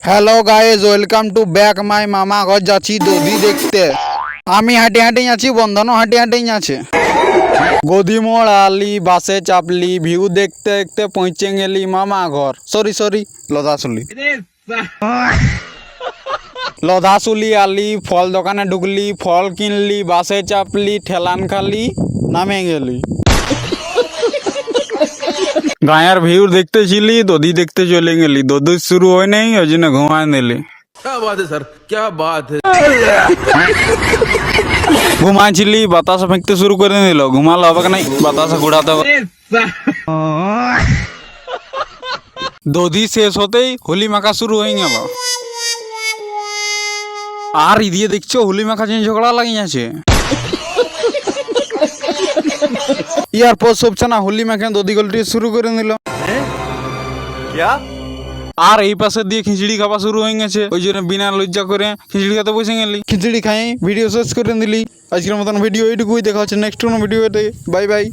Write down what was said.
Hello guys, welcome to back my মামা ঘর। যাচ্ছি দধি দেখতে। আমি হাঁটি হাঁটি যাচ্ছি, বন্ধনও হাঁটি হাঁটি যাচ্ছে। গদি মোড় আলি, বাসে চাপলি, ভিউ দেখতে দেখতে পৌঁছে গেলি মামা ঘর। সরি লদাসুলি। লদাসুলি আলি, ফল দোকানে ঢুকলি, ফল কিনলি, বাসে চাপলি, ঠেলান খালি, নামে গেলি। গায়ের ভিউ দেখতে ছিলি, দধি দেখতে চলে গেলি। দধি শুরু হয় নাই, ওই জন্য ঘুমায় নিলি। क्या बात है सर, क्या बात है। ঘুমাইছিলি, বাতাস ফেঁকতে শুরু করে দিল। ঘুমালো হবে নাই, বাতাসে ঘুরাতে হবে। দধি শেষ হতেই হোলি মাখা শুরু হয়ে গেল। আর ইদিয়ে দেখছো হোলি মাখা নিয়ে ঝগড়া লাগিয়ে আছে। ইয়ারপর সব না হোলি মাখা দধি গলটি শুরু করে নিল। আর এই পাশে দিয়ে খিচড়ি খাওয়া শুরু হয়ে গেছে। ওই জন্য বিনা লজ্জা করে খিচড়ি খেতে বসে গেলি। খিচড়ি খাই ভিডিও শেষ করে দিলি। আজকের মতন ভিডিও এইটুকুই। দেখা হচ্ছে নেক্সট কোনো ভিডিওতে। Bye bye.